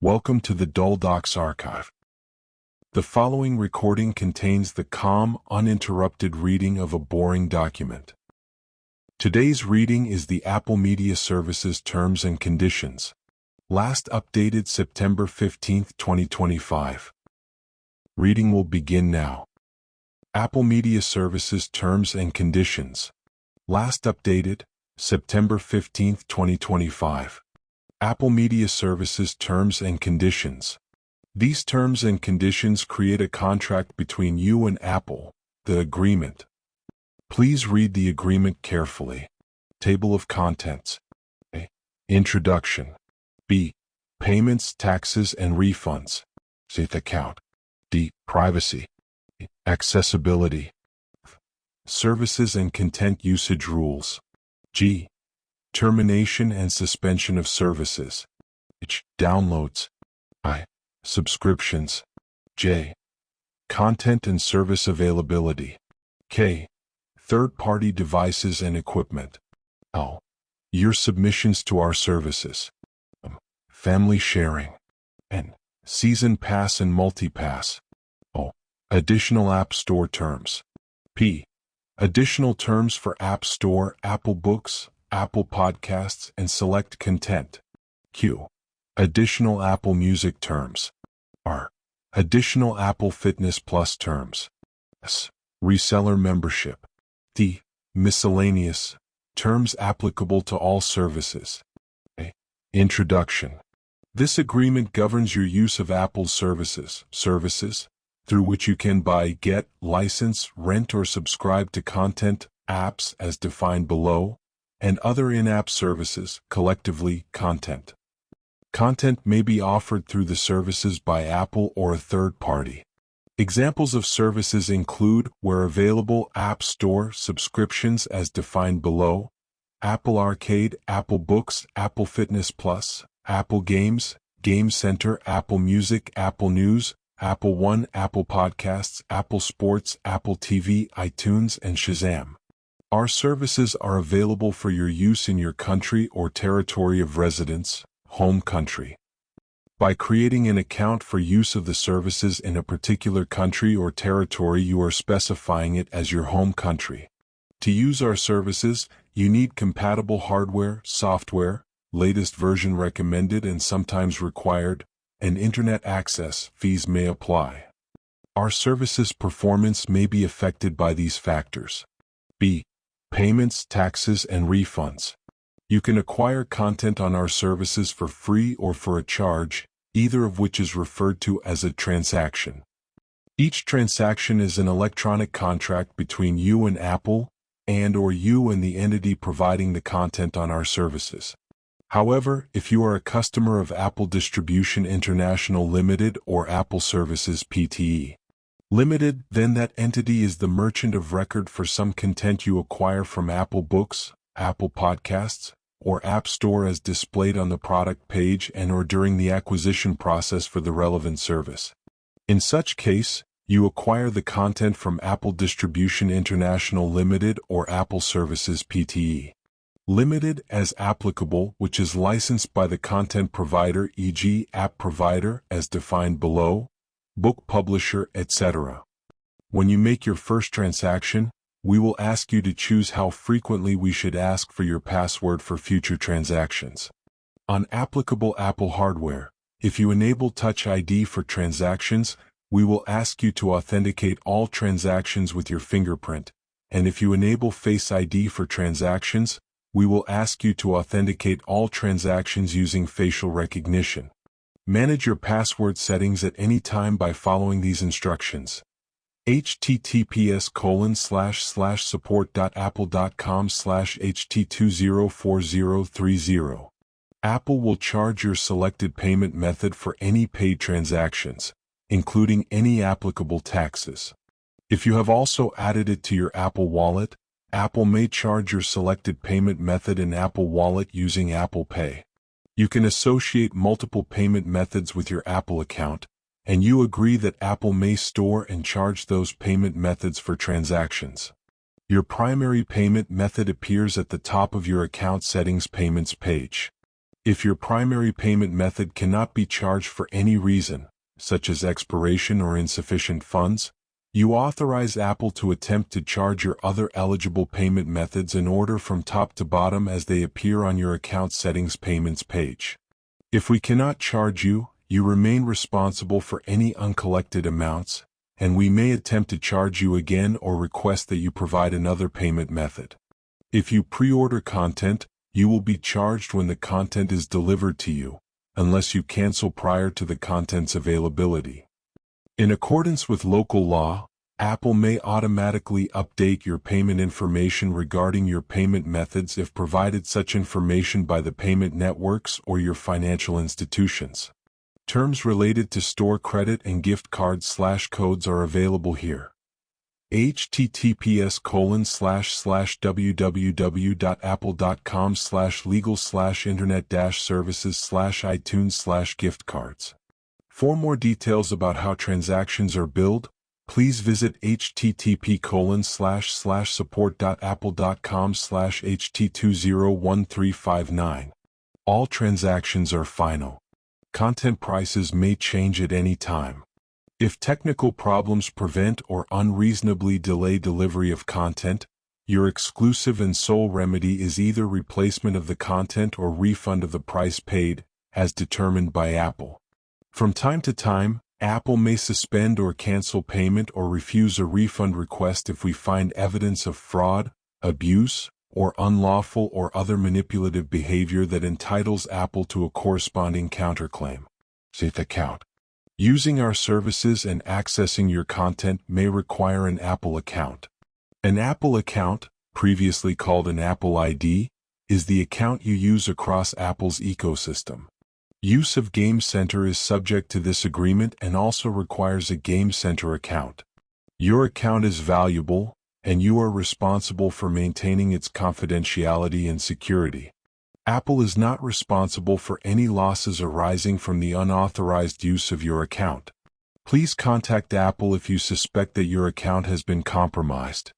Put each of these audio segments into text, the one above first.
Welcome to the Dull Docs Archive. The following recording contains the calm, uninterrupted reading of a boring document. Today's reading is the Apple Media Services Terms and Conditions, last updated September 15, 2025. Reading will begin now. Apple Media Services Terms and Conditions, last updated September 15, 2025. Apple Media Services Terms and Conditions. These terms and conditions create a contract between you and Apple, the agreement. Please read the agreement carefully. Table of Contents. A. Introduction. B. Payments, taxes, and refunds. C. Account. D. Privacy. Accessibility. Services and content usage rules. G. Termination and suspension of services. H. Downloads. I. Subscriptions. J. Content and service availability. K. Third-party devices and equipment. L. Your submissions to our services. Family sharing. N. Season Pass and Multi-Pass. O. Additional App Store terms. P. Additional terms for App Store, Apple Books, Apple Podcasts, and select content. Q. Additional Apple Music terms. R. Additional Apple Fitness Plus terms. S. Reseller membership. D. Miscellaneous terms applicable to all services. A. Introduction. This agreement governs your use of Apple's services through which you can buy, get, license, rent, or subscribe to content, apps as defined below, and other in-app services, collectively, content. Content may be offered through the services by Apple or a third party. Examples of services include, where available, App Store subscriptions as defined below, Apple Arcade, Apple Books, Apple Fitness Plus, Apple Games, Game Center, Apple Music, Apple News, Apple One, Apple Podcasts, Apple Sports, Apple TV, iTunes, and Shazam. Our services are available for your use in your country or territory of residence, home country. By creating an account for use of the services in a particular country or territory, you are specifying it as your home country. To use our services, you need compatible hardware, software, latest version recommended and sometimes required, and internet access. Fees may apply. Our services' performance may be affected by these factors. B. Payments, taxes, and refunds. You can acquire content on our services for free or for a charge, either of which is referred to as a transaction. Each transaction is an electronic contract between you and Apple, and/or you and the entity providing the content on our services. However, if you are a customer of Apple Distribution International Limited or Apple Services Pte. Limited, then that entity is the merchant of record for some content you acquire from Apple Books, Apple Podcasts, or App Store as displayed on the product page and/or during the acquisition process for the relevant service. In such case, you acquire the content from Apple Distribution International Limited or Apple Services Pte. Limited as applicable, which is licensed by the content provider, e.g., app provider as defined below, book publisher, etc. When you make your first transaction, we will ask you to choose how frequently we should ask for your password for future transactions. On applicable Apple hardware, if you enable Touch ID for transactions, we will ask you to authenticate all transactions with your fingerprint, and if you enable Face ID for transactions, we will ask you to authenticate all transactions using facial recognition. Manage your password settings at any time by following these instructions. https://support.apple.com/ht204030. Apple will charge your selected payment method for any paid transactions, including any applicable taxes. If you have also added it to your Apple Wallet, Apple may charge your selected payment method in Apple Wallet using Apple Pay. You can associate multiple payment methods with your Apple account, and you agree that Apple may store and charge those payment methods for transactions. Your primary payment method appears at the top of your account settings payments page. If your primary payment method cannot be charged for any reason, such as expiration or insufficient funds, you authorize Apple to attempt to charge your other eligible payment methods in order from top to bottom as they appear on your account settings payments page. If we cannot charge you, you remain responsible for any uncollected amounts, and we may attempt to charge you again or request that you provide another payment method. If you pre-order content, you will be charged when the content is delivered to you, unless you cancel prior to the content's availability. In accordance with local law, Apple may automatically update your payment information regarding your payment methods if provided such information by the payment networks or your financial institutions. Terms related to store credit and gift cards/codes are available here. https://www.apple.com/legal/internet-services/iTunes/gift-cards. For more details about how transactions are billed, please visit http://support.apple.com/ht201359. All transactions are final. Content prices may change at any time. If technical problems prevent or unreasonably delay delivery of content, your exclusive and sole remedy is either replacement of the content or refund of the price paid, as determined by Apple. From time to time, Apple may suspend or cancel payment or refuse a refund request if we find evidence of fraud, abuse, or unlawful or other manipulative behavior that entitles Apple to a corresponding counterclaim. Account. Using our services and accessing your content may require an Apple account. An Apple account, previously called an Apple ID, is the account you use across Apple's ecosystem. Use of Game Center is subject to this agreement and also requires a Game Center account. Your account is valuable, and you are responsible for maintaining its confidentiality and security. Apple is not responsible for any losses arising from the unauthorized use of your account. Please contact Apple if you suspect that your account has been compromised.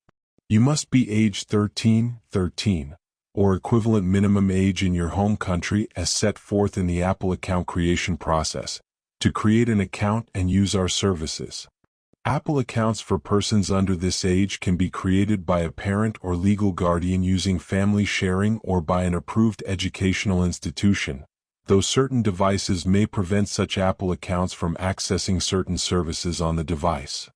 You must be age 13, or equivalent minimum age in your home country as set forth in the Apple account creation process, to create an account and use our services. Apple accounts for persons under this age can be created by a parent or legal guardian using family sharing or by an approved educational institution, though certain devices may prevent such Apple accounts from accessing certain services on the device.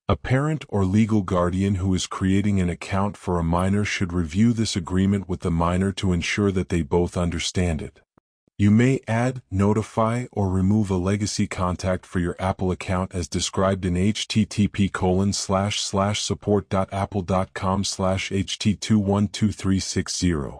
A parent or legal guardian who is creating an account for a minor should review this agreement with the minor to ensure that they both understand it. You may add, notify, or remove a legacy contact for your Apple account as described in http://support.apple.com/ht212360.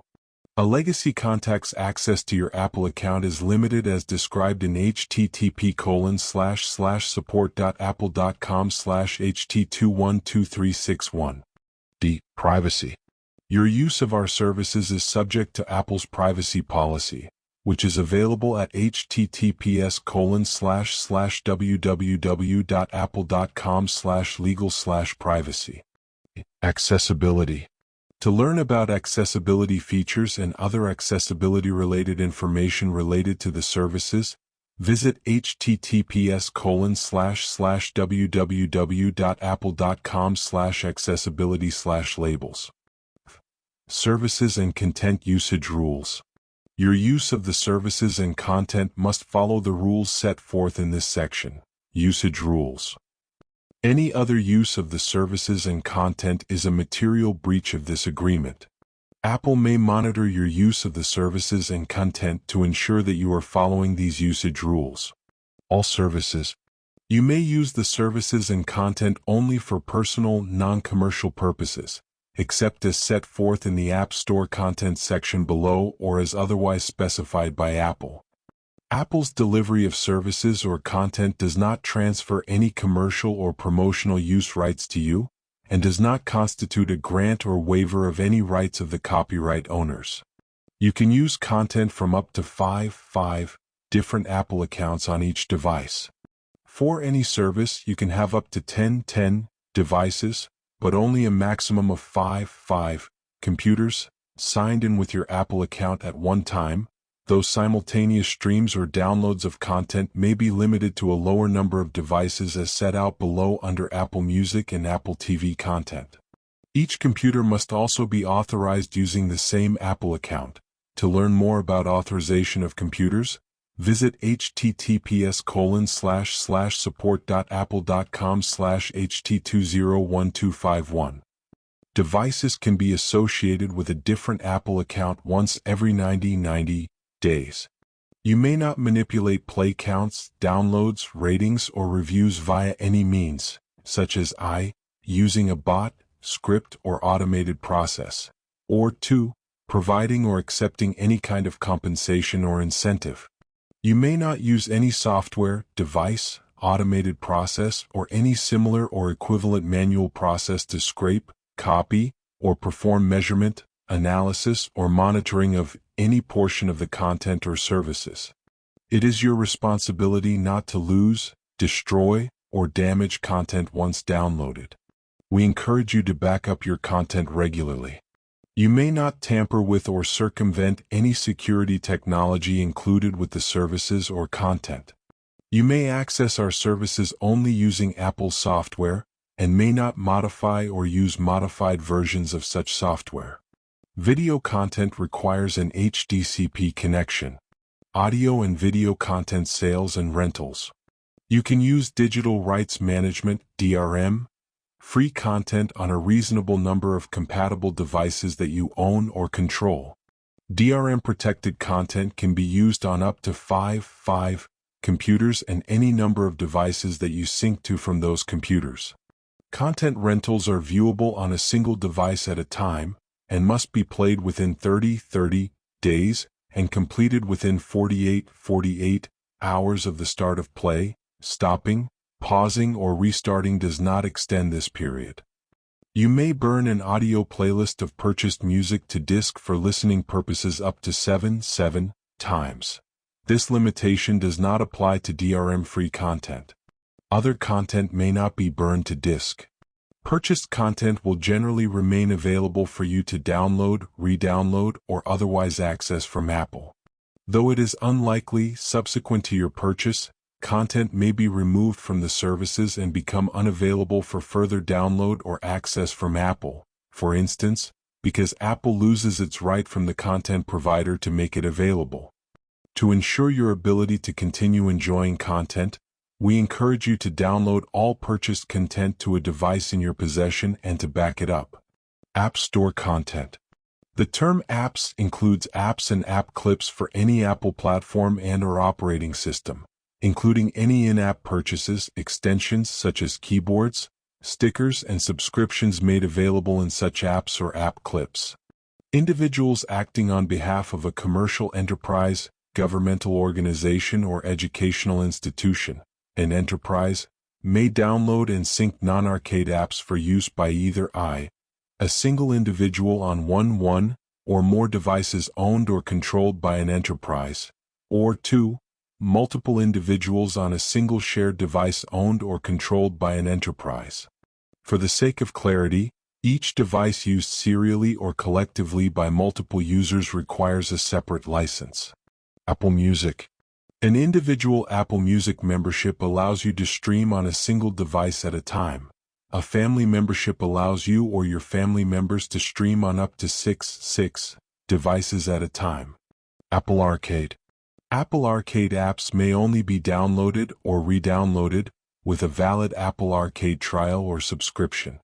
A legacy contact's access to your Apple account is limited as described in http://support.apple.com/ht212361. D. Privacy. Your use of our services is subject to Apple's privacy policy, which is available at https://www.apple.com/legal/privacy. Accessibility. To learn about accessibility features and other accessibility-related information related to the services, visit https://www.apple.com/accessibility/labels. Services and content usage rules. Your use of the services and content must follow the rules set forth in this section. Usage rules. Any other use of the services and content is a material breach of this agreement. Apple may monitor your use of the services and content to ensure that you are following these usage rules. All services. You may use the services and content only for personal, non-commercial purposes, except as set forth in the App Store content section below or as otherwise specified by Apple. Apple's delivery of services or content does not transfer any commercial or promotional use rights to you, and does not constitute a grant or waiver of any rights of the copyright owners. You can use content from up to five different Apple accounts on each device. For any service, you can have up to 10 devices, but only a maximum of 5 computers signed in with your Apple account at one time, though simultaneous streams or downloads of content may be limited to a lower number of devices as set out below under Apple Music and Apple TV content. Each computer must also be authorized using the same Apple account. To learn more about authorization of computers, visit https://support.apple.com/ht201251. Devices can be associated with a different Apple account once every 90 days. You may not manipulate play counts, downloads, ratings, or reviews via any means, such as using a bot, script, or automated process, or 2. Providing or accepting any kind of compensation or incentive. You may not use any software, device, automated process, or any similar or equivalent manual process to scrape, copy, or perform measurement, analysis, or monitoring of any portion of the content or services. It is your responsibility not to lose, destroy, or damage content once downloaded. We encourage you to back up your content regularly. You may not tamper with or circumvent any security technology included with the services or content. You may access our services only using Apple software, and may not modify or use modified versions of such software. Video content requires an HDCP connection. Audio and video content sales and rentals. You can use digital rights management, DRM, free content on a reasonable number of compatible devices that you own or control. DRM-protected content can be used on up to 5 computers and any number of devices that you sync to from those computers. Content rentals are viewable on a single device at a time, and must be played within 30 days, and completed within 48 hours of the start of play. Stopping, pausing, or restarting does not extend this period. You may burn an audio playlist of purchased music to disk for listening purposes up to 7 times. This limitation does not apply to DRM-free content. Other content may not be burned to disk. Purchased content will generally remain available for you to download, re-download, or otherwise access from Apple. Though it is unlikely, subsequent to your purchase, content may be removed from the services and become unavailable for further download or access from Apple, for instance, because Apple loses its right from the content provider to make it available. To ensure your ability to continue enjoying content, we encourage you to download all purchased content to a device in your possession and to back it up. App Store content. The term apps includes apps and app clips for any Apple platform and/or operating system, including any in-app purchases, extensions such as keyboards, stickers, and subscriptions made available in such apps or app clips. Individuals acting on behalf of a commercial enterprise, governmental organization, or educational institution, an enterprise, may download and sync non-arcade apps for use by either a single individual on one or more devices owned or controlled by an enterprise, or 2, multiple individuals on a single shared device owned or controlled by an enterprise. For the sake of clarity, each device used serially or collectively by multiple users requires a separate license. Apple Music. An individual Apple Music membership allows you to stream on a single device at a time. A family membership allows you or your family members to stream on up to 6 devices at a time. Apple Arcade. Apple Arcade apps may only be downloaded or re-downloaded with a valid Apple Arcade trial or subscription.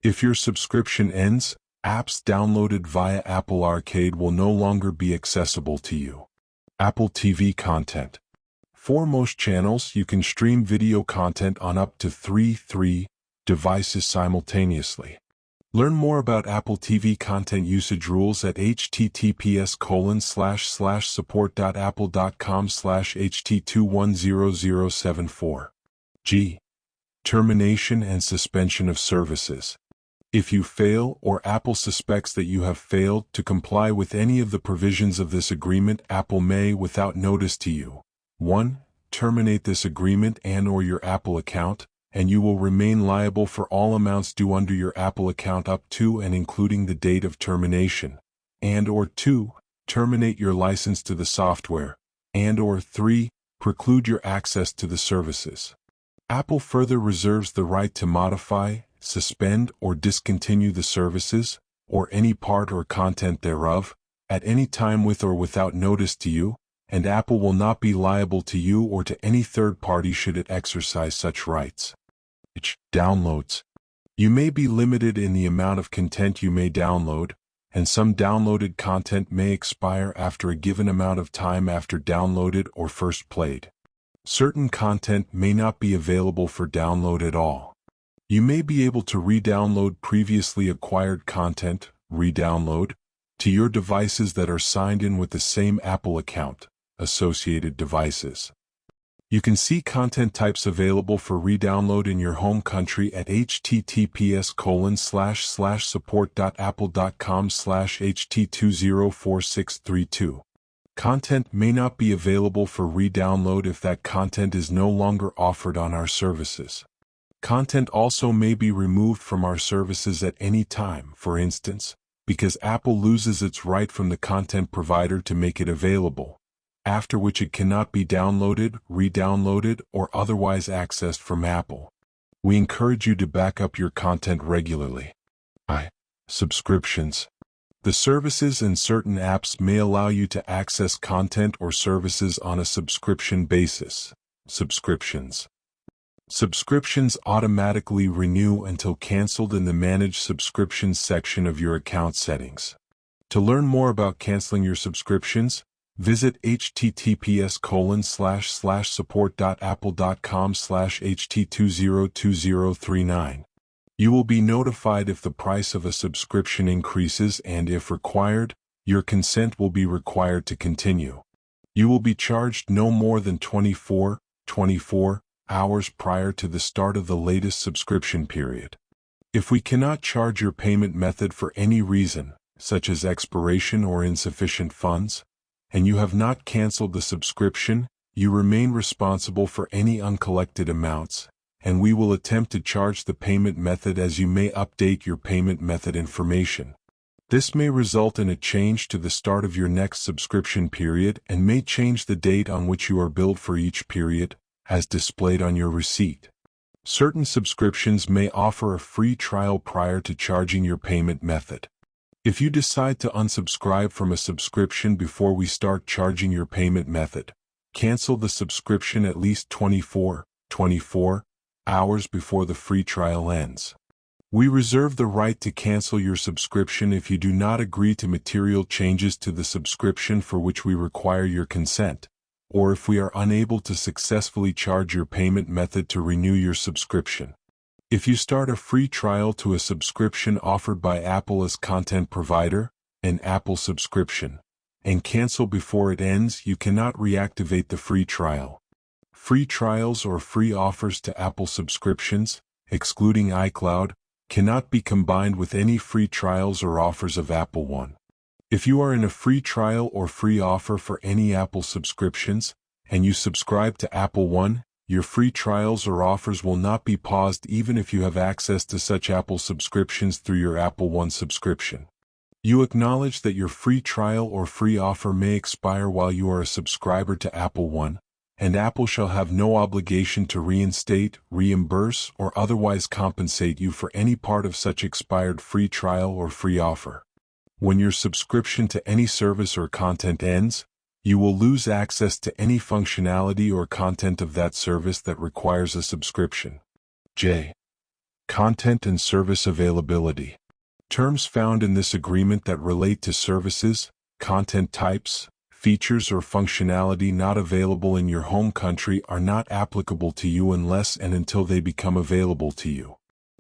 If your subscription ends, apps downloaded via Apple Arcade will no longer be accessible to you. Apple TV content. For most channels, you can stream video content on up to 3 devices simultaneously. Learn more about Apple TV content usage rules at https://support.apple.com/ht210074. G. Termination and suspension of services. If you fail or Apple suspects that you have failed to comply with any of the provisions of this agreement, Apple may, without notice to you, 1. Terminate this agreement and/or your Apple account, and you will remain liable for all amounts due under your Apple account up to and including the date of termination, and/or 2. terminate your license to the software, and/or 3. preclude your access to the services. Apple further reserves the right to modify, suspend, or discontinue the services, or any part or content thereof, at any time with or without notice to you, and Apple will not be liable to you or to any third party should it exercise such rights. Downloads. You may be limited in the amount of content you may download, and some downloaded content may expire after a given amount of time after downloaded or first played. Certain content may not be available for download at all. You may be able to re-download previously acquired content, re-download, to your devices that are signed in with the same Apple account, associated devices. You can see content types available for re-download in your home country at https://support.apple.com/ht204632. Content may not be available for re-download if that content is no longer offered on our services. Content also may be removed from our services at any time, for instance, because Apple loses its right from the content provider to make it available, after which it cannot be downloaded, re-downloaded, or otherwise accessed from Apple. We encourage you to back up your content regularly. Subscriptions. The services and certain apps may allow you to access content or services on a subscription basis. Subscriptions. Subscriptions automatically renew until canceled in the Manage Subscriptions section of your account settings. To learn more about canceling your subscriptions, visit https://support.apple.com/ht202039. You will be notified if the price of a subscription increases and, if required, your consent will be required to continue. You will be charged no more than 24 hours prior to the start of the latest subscription period. If we cannot charge your payment method for any reason, such as expiration or insufficient funds, and you have not canceled the subscription, you remain responsible for any uncollected amounts, and we will attempt to charge the payment method as you may update your payment method information. This may result in a change to the start of your next subscription period and may change the date on which you are billed for each period, as displayed on your receipt. Certain subscriptions may offer a free trial prior to charging your payment method. If you decide to unsubscribe from a subscription before we start charging your payment method, cancel the subscription at least 24 hours before the free trial ends. We reserve the right to cancel your subscription if you do not agree to material changes to the subscription for which we require your consent, or if we are unable to successfully charge your payment method to renew your subscription. If you start a free trial to a subscription offered by Apple as content provider, an Apple subscription, and cancel before it ends, you cannot reactivate the free trial. Free trials or free offers to Apple subscriptions, excluding iCloud, cannot be combined with any free trials or offers of Apple One. If you are in a free trial or free offer for any Apple subscriptions, and you subscribe to Apple One, your free trials or offers will not be paused even if you have access to such Apple subscriptions through your Apple One subscription. You acknowledge that your free trial or free offer may expire while you are a subscriber to Apple One, and Apple shall have no obligation to reinstate, reimburse, or otherwise compensate you for any part of such expired free trial or free offer. When your subscription to any service or content ends, you will lose access to any functionality or content of that service that requires a subscription. Content and service availability. Terms found in this agreement that relate to services, content types, features or functionality not available in your home country are not applicable to you unless and until they become available to you.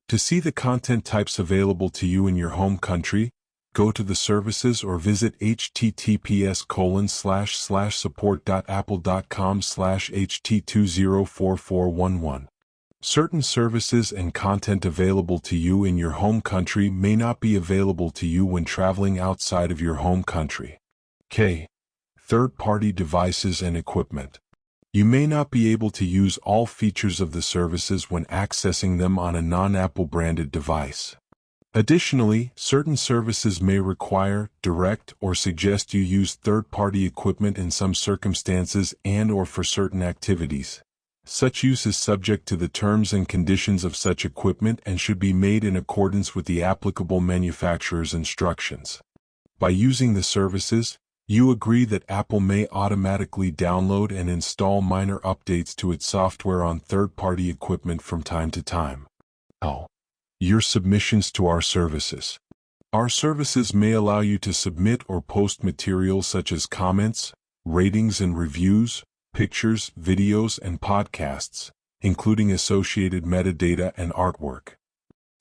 To see the content types available to you in your home country, go to the services or visit https://support.apple.com/ht204411. Certain services and content available to you in your home country may not be available to you when traveling outside of your home country. Third-party devices and equipment. You may not be able to use all features of the services when accessing them on a non-Apple branded device. Additionally, certain services may require, direct, or suggest you use third-party equipment in some circumstances and/or for certain activities. Such use is subject to the terms and conditions of such equipment and should be made in accordance with the applicable manufacturer's instructions. By using the services, you agree that Apple may automatically download and install minor updates to its software on third-party equipment from time to time. Your submissions to our services. Our services may allow you to submit or post materials such as comments, ratings and reviews, pictures, videos, and podcasts, including associated metadata and artwork.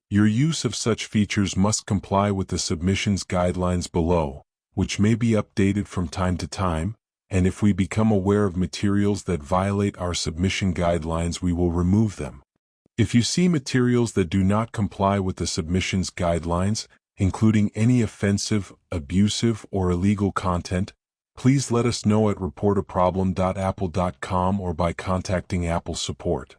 Your use of such features must comply with the submissions guidelines below, which may be updated from time to time, and if we become aware of materials that violate our submission guidelines, we will remove them. If you see materials that do not comply with the submissions guidelines, including any offensive, abusive, or illegal content, please let us know at reportaproblem.apple.com or by contacting Apple support.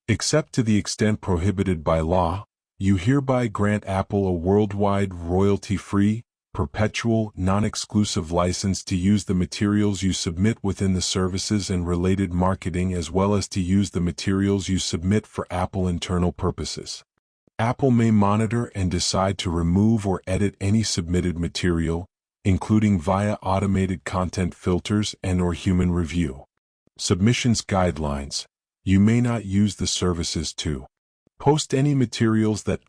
Except to the extent prohibited by law, you hereby grant Apple a worldwide, royalty-free, perpetual, non-exclusive license to use the materials you submit within the services and related marketing, as well as to use the materials you submit for Apple internal purposes. Apple may monitor and decide to remove or edit any submitted material, including via automated content filters and/or human review. Submissions guidelines. You may not use the services to post any materials that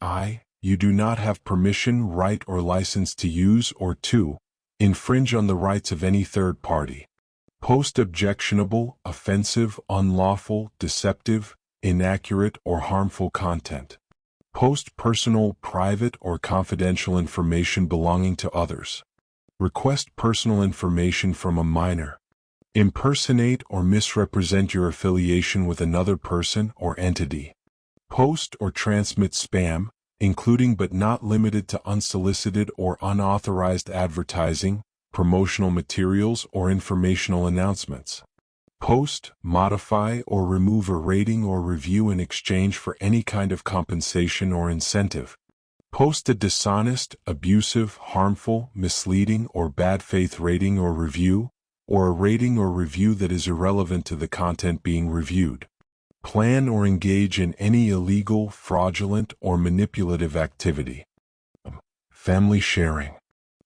you do not have permission, right, or license to use, or to infringe on the rights of any third party. Post objectionable, offensive, unlawful, deceptive, inaccurate, or harmful content. Post personal, private, or confidential information belonging to others. Request personal information from a minor. Impersonate or misrepresent your affiliation with another person or entity. Post or transmit spam, including but not limited to unsolicited or unauthorized advertising, promotional materials, or informational announcements. Post, modify, or remove a rating or review in exchange for any kind of compensation or incentive. Post a dishonest, abusive, harmful, misleading, or bad faith rating or review, or a rating or review that is irrelevant to the content being reviewed. Plan or engage in any illegal, fraudulent, or manipulative activity. Family sharing.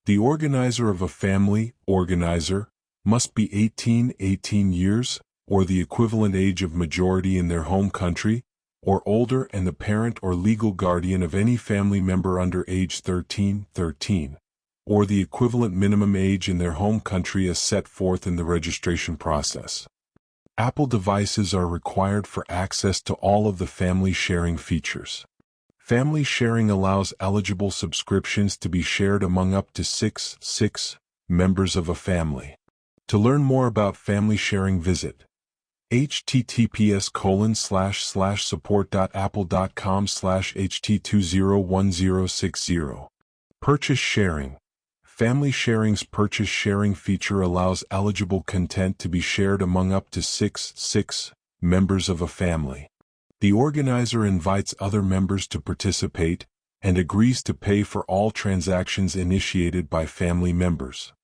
The organizer of a family, organizer, must be 18 years, or the equivalent age of majority in their home country, or older, and the parent or legal guardian of any family member under age 13, or the equivalent minimum age in their home country as set forth in the registration process. Apple devices are required for access to all of the family sharing features. Family sharing allows eligible subscriptions to be shared among up to six members of a family. To learn more about family sharing, visit https://support.apple.com/ht201060. Purchase sharing. Family sharing's purchase sharing feature allows eligible content to be shared among up to six members of a family. The organizer invites other members to participate and agrees to pay for all transactions initiated by family members.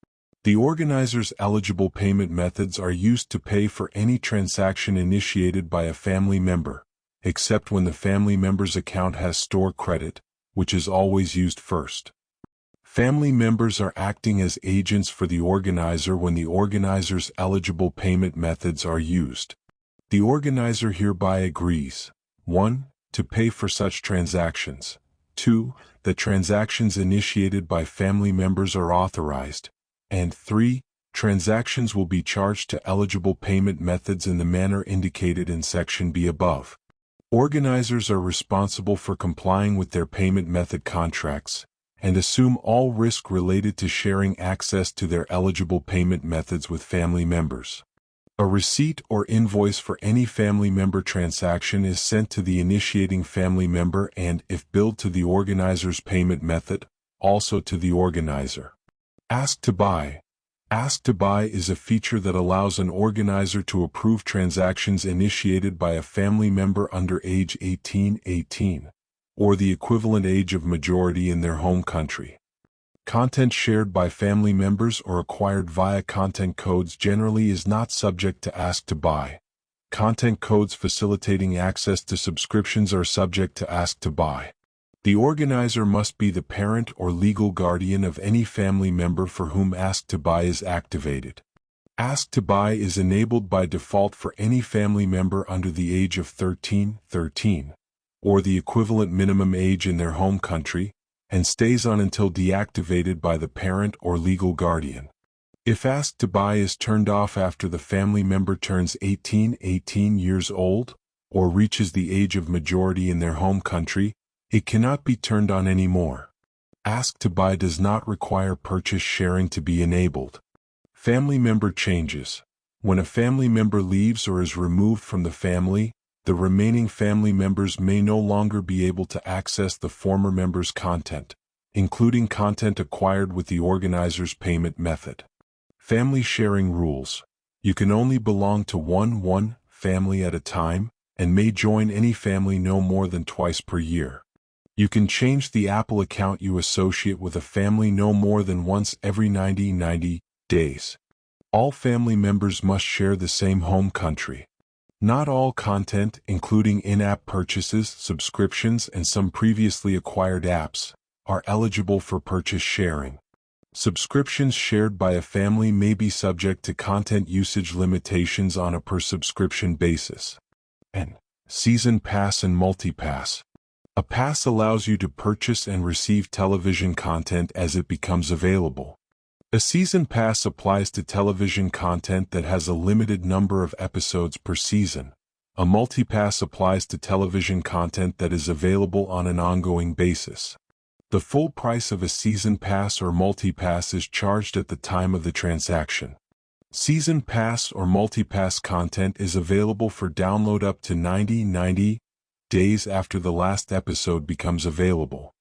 The organizer's eligible payment methods are used to pay for any transaction initiated by a family member, except when the family member's account has store credit, which is always used first. Family members are acting as agents for the organizer when the organizer's eligible payment methods are used. The organizer hereby agrees: 1. To pay for such transactions. 2. That transactions initiated by family members are authorized. And 3. Transactions will be charged to eligible payment methods in the manner indicated in Section B above. Organizers are responsible for complying with their payment method contracts and assume all risk related to sharing access to their eligible payment methods with family members. A receipt or invoice for any family member transaction is sent to the initiating family member and, if billed to the organizer's payment method, also to the organizer. Ask to buy. Ask to buy is a feature that allows an organizer to approve transactions initiated by a family member under age 18. or the equivalent age of majority in their home country. Content shared by family members or acquired via content codes generally is not subject to Ask to Buy. Content codes facilitating access to subscriptions are subject to Ask to Buy. The organizer must be the parent or legal guardian of any family member for whom Ask to Buy is activated. Ask to Buy is enabled by default for any family member under the age of 13, or the equivalent minimum age in their home country, and stays on until deactivated by the parent or legal guardian. If Ask to Buy is turned off after the family member turns 18 years old, or reaches the age of majority in their home country, it cannot be turned on anymore. Ask to Buy does not require purchase sharing to be enabled. Family member changes. When a family member leaves or is removed from the family, the remaining family members may no longer be able to access the former member's content, including content acquired with the organizer's payment method. Family sharing rules. You can only belong to one family at a time, and may join any family no more than twice per year. You can change the Apple account you associate with a family no more than once every 90 days. All family members must share the same home country. Not all content, including in-app purchases, subscriptions, and some previously acquired apps, are eligible for purchase sharing. Subscriptions shared by a family may be subject to content usage limitations on a per-subscription basis. And Season Pass and Multi-Pass. A pass allows you to purchase and receive television content as it becomes available. A season pass applies to television content that has a limited number of episodes per season. A multi-pass applies to television content that is available on an ongoing basis. The full price of a season pass or multi-pass is charged at the time of the transaction. Season pass or multi-pass content is available for download up to 90 days after the last episode becomes available.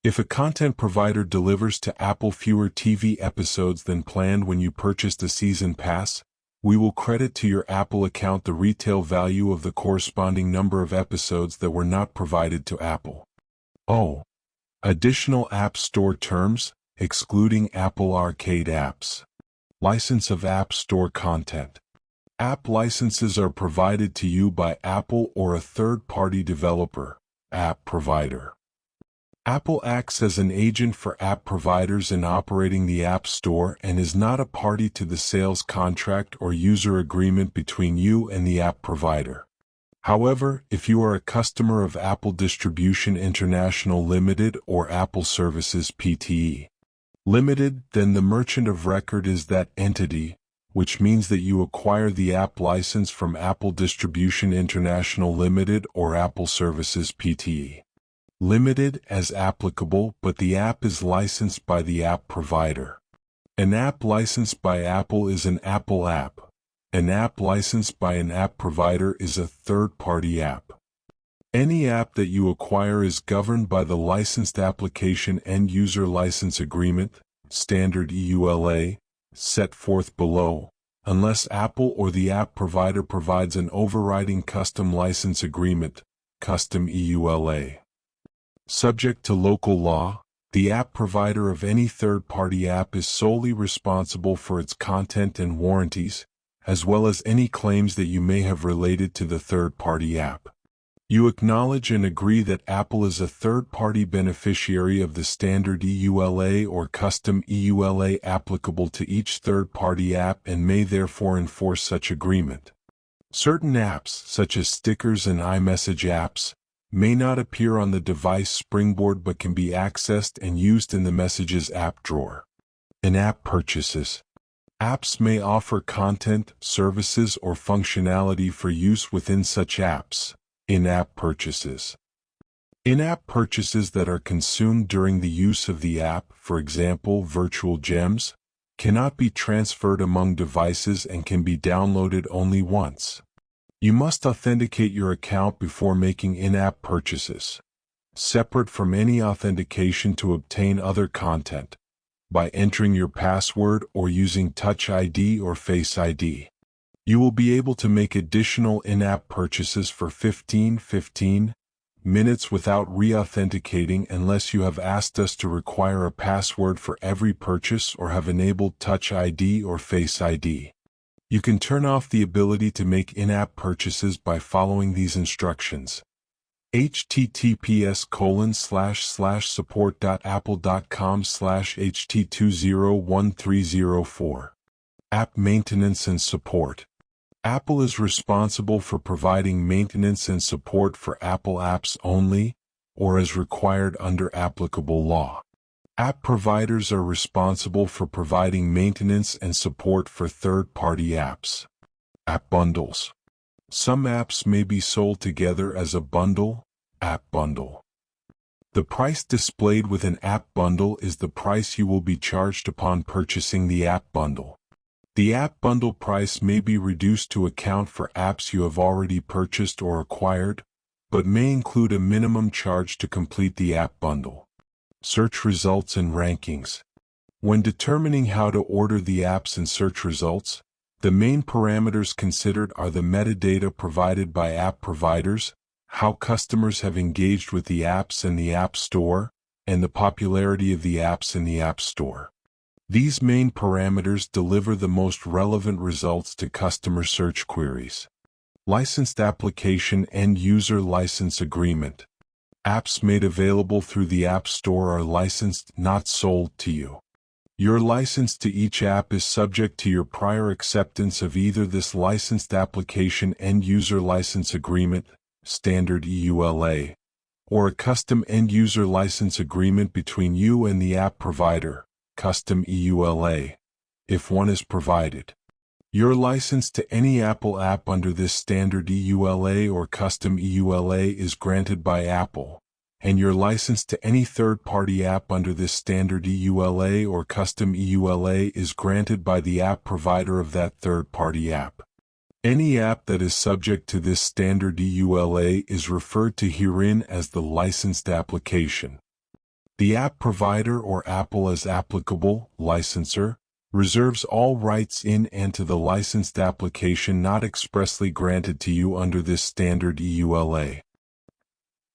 If a content provider delivers to Apple fewer TV episodes than planned when you purchased a season pass, we will credit to your Apple account the retail value of the corresponding number of episodes that were not provided to Apple. Additional App Store terms, excluding Apple Arcade apps. License of App Store content. App licenses are provided to you by Apple or a third-party developer, app provider. Apple acts as an agent for app providers in operating the App Store and is not a party to the sales contract or user agreement between you and the app provider. However, if you are a customer of Apple Distribution International Limited or Apple Services Pte. Limited, then the merchant of record is that entity, which means that you acquire the app license from Apple Distribution International Limited or Apple Services Pte. Limited as applicable, but the app is licensed by the app provider. An app licensed by Apple is an Apple app. An app licensed by an app provider is a third-party app. Any app that you acquire is governed by the Licensed Application End User License Agreement, Standard EULA, set forth below, unless Apple or the app provider provides an overriding custom license agreement, custom EULA. Subject to local law, the app provider of any third-party app is solely responsible for its content and warranties, as well as any claims that you may have related to the third-party app. You acknowledge and agree that Apple is a third-party beneficiary of the standard EULA or custom EULA applicable to each third-party app and may therefore enforce such agreement. Certain apps, such as stickers and iMessage apps, may not appear on the device springboard but can be accessed and used in the Messages app drawer. In-app purchases. Apps may offer content, services, or functionality for use within such apps. In-app purchases. In-app purchases that are consumed during the use of the app, for example virtual gems, cannot be transferred among devices and can be downloaded only once. You must authenticate your account before making in-app purchases, separate from any authentication to obtain other content, by entering your password or using Touch ID or Face ID. You will be able to make additional in-app purchases for $15, minutes without re-authenticating unless you have asked us to require a password for every purchase or have enabled Touch ID or Face ID. You can turn off the ability to make in-app purchases by following these instructions. https://support.apple.com/ht201304. App maintenance and support. Apple is responsible for providing maintenance and support for Apple apps only, or as required under applicable law. App providers are responsible for providing maintenance and support for third-party apps. App bundles. Some apps may be sold together as a bundle, app bundle. The price displayed with an app bundle is the price you will be charged upon purchasing the app bundle. The app bundle price may be reduced to account for apps you have already purchased or acquired, but may include a minimum charge to complete the app bundle. Search results and rankings. When determining how to order the apps in search results, the main parameters considered are the metadata provided by app providers, how customers have engaged with the apps in the App Store, and the popularity of the apps in the App Store. These main parameters deliver the most relevant results to customer search queries. Licensed application end-user license agreement. Apps made available through the App Store are licensed, not sold to you. Your license to each app is subject to your prior acceptance of either this licensed application end-user license agreement, standard EULA, or a custom end-user license agreement between you and the app provider, custom EULA, if one is provided. Your license to any Apple app under this standard EULA or custom EULA is granted by Apple, and your license to any third-party app under this standard EULA or custom EULA is granted by the app provider of that third-party app. Any app that is subject to this standard EULA is referred to herein as the licensed application. The app provider or Apple as applicable licensor reserves all rights in and to the licensed application not expressly granted to you under this standard EULA.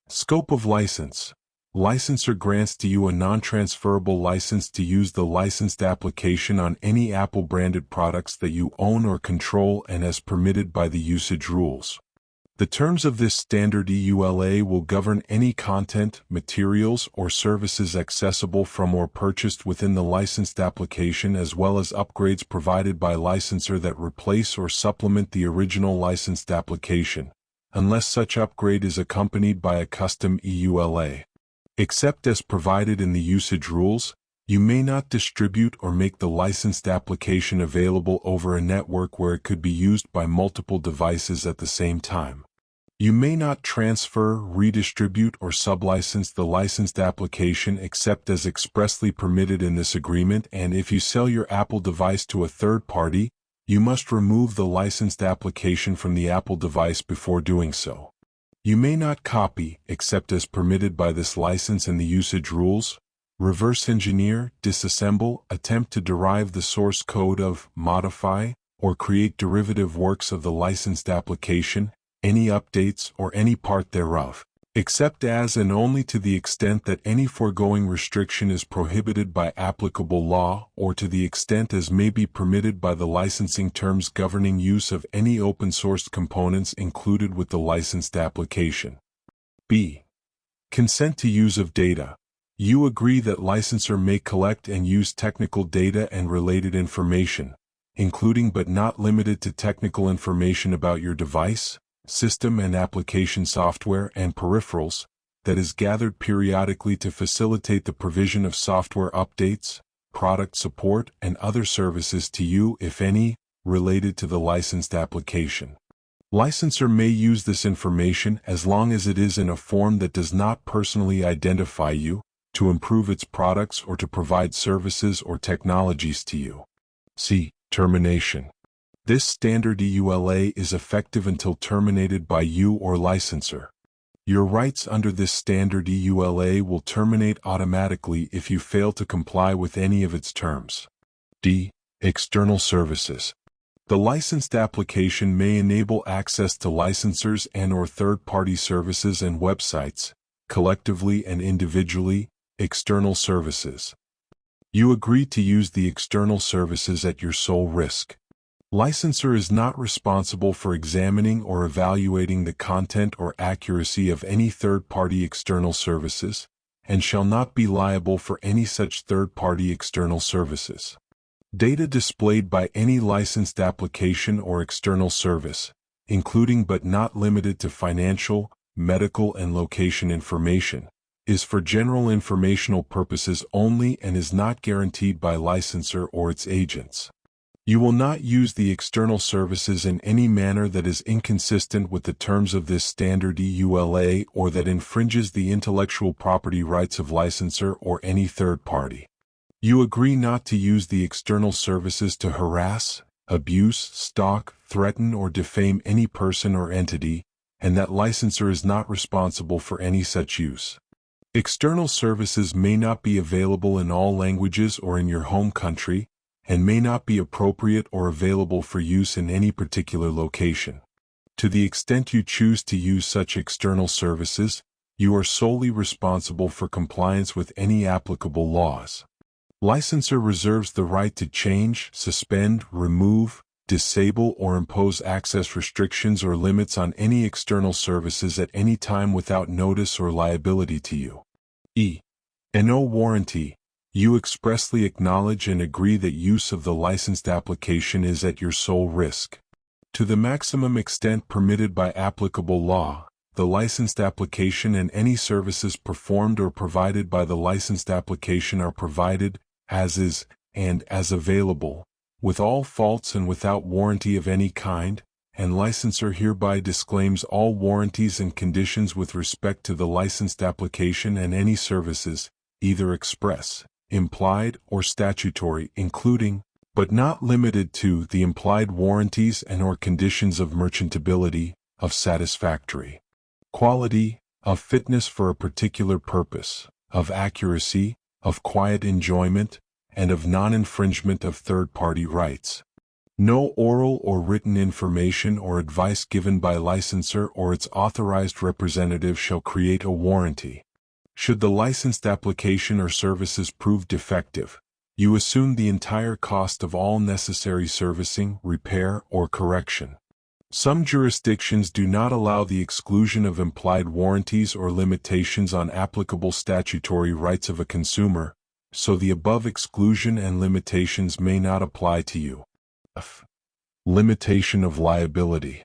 Scope of license. Licensor grants to you a non-transferable license to use the licensed application on any Apple-branded products that you own or control and as permitted by the usage rules. The terms of this standard EULA will govern any content, materials, or services accessible from or purchased within the licensed application as well as upgrades provided by licensor that replace or supplement the original licensed application, unless such upgrade is accompanied by a custom EULA. Except as provided in the usage rules, you may not distribute or make the licensed application available over a network where it could be used by multiple devices at the same time. You may not transfer, redistribute, or sublicense the licensed application except as expressly permitted in this agreement, and if you sell your Apple device to a third party, you must remove the licensed application from the Apple device before doing so. You may not copy, except as permitted by this license and the usage rules, reverse engineer, disassemble, attempt to derive the source code of, modify, or create derivative works of the licensed application, any updates or any part thereof, except as and only to the extent that any foregoing restriction is prohibited by applicable law or to the extent as may be permitted by the licensing terms governing use of any open-sourced components included with the licensed application. B. Consent to use of data. You agree that licensor may collect and use technical data and related information, including but not limited to technical information about your device, system and application software and peripherals, that is gathered periodically to facilitate the provision of software updates, product support, and other services to you, if any, related to the licensed application. Licensor may use this information as long as it is in a form that does not personally identify you, to improve its products or to provide services or technologies to you. C. Termination. This standard EULA is effective until terminated by you or licensor. Your rights under this standard EULA will terminate automatically if you fail to comply with any of its terms. D. External services. The licensed application may enable access to licensors and/or third-party services and websites, collectively and individually, external services. You agree to use the external services at your sole risk. Licensor is not responsible for examining or evaluating the content or accuracy of any third-party external services, and shall not be liable for any such third-party external services. Data displayed by any licensed application or external service, including but not limited to financial, medical, and location information, is for general informational purposes only and is not guaranteed by licensor or its agents. You will not use the external services in any manner that is inconsistent with the terms of this standard EULA or that infringes the intellectual property rights of licensor or any third party. You agree not to use the external services to harass, abuse, stalk, threaten, or defame any person or entity, and that licensor is not responsible for any such use. External services may not be available in all languages or in your home country, and may not be appropriate or available for use in any particular location. To the extent you choose to use such external services, you are solely responsible for compliance with any applicable laws. Licensor reserves the right to change, suspend, remove, disable, or impose access restrictions or limits on any external services at any time without notice or liability to you. No warranty. You expressly acknowledge and agree that use of the licensed application is at your sole risk. To the maximum extent permitted by applicable law, the licensed application and any services performed or provided by the licensed application are provided, as is, and as available, with all faults and without warranty of any kind, and licensor hereby disclaims all warranties and conditions with respect to the licensed application and any services, either express, implied, or statutory, including, but not limited to, the implied warranties and/or conditions of merchantability, of satisfactory quality, of fitness for a particular purpose, of accuracy, of quiet enjoyment, and of non-infringement of third-party rights. No oral or written information or advice given by licensor or its authorized representative shall create a warranty. Should the licensed application or services prove defective, you assume the entire cost of all necessary servicing, repair, or correction. Some jurisdictions do not allow the exclusion of implied warranties or limitations on applicable statutory rights of a consumer, so the above exclusion and limitations may not apply to you. Limitation of liability.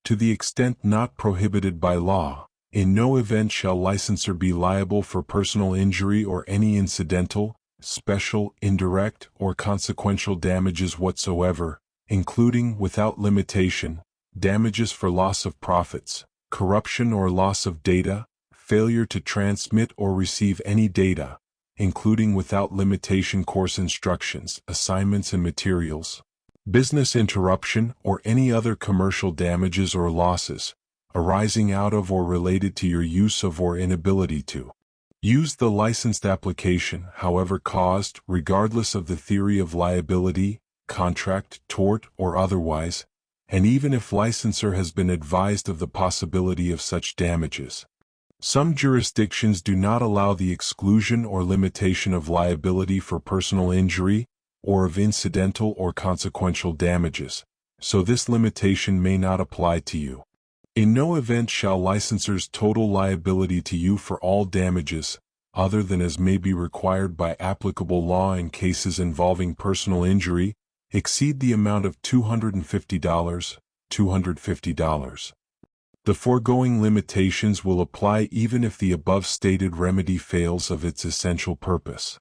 To the extent not prohibited by law, in no event shall licensor be liable for personal injury or any incidental, special, indirect, or consequential damages whatsoever, including, without limitation, damages for loss of profits, corruption or loss of data, failure to transmit or receive any data, including without limitation course instructions, assignments and materials, business interruption, or any other commercial damages or losses, arising out of or related to your use of or inability to use the licensed application, however caused, regardless of the theory of liability, contract, tort, or otherwise, and even if licensor has been advised of the possibility of such damages. Some jurisdictions do not allow the exclusion or limitation of liability for personal injury, or of incidental or consequential damages, so this limitation may not apply to you. In no event shall licensor's total liability to you for all damages, other than as may be required by applicable law in cases involving personal injury, exceed the amount of $250. The foregoing limitations will apply even if the above stated remedy fails of its essential purpose.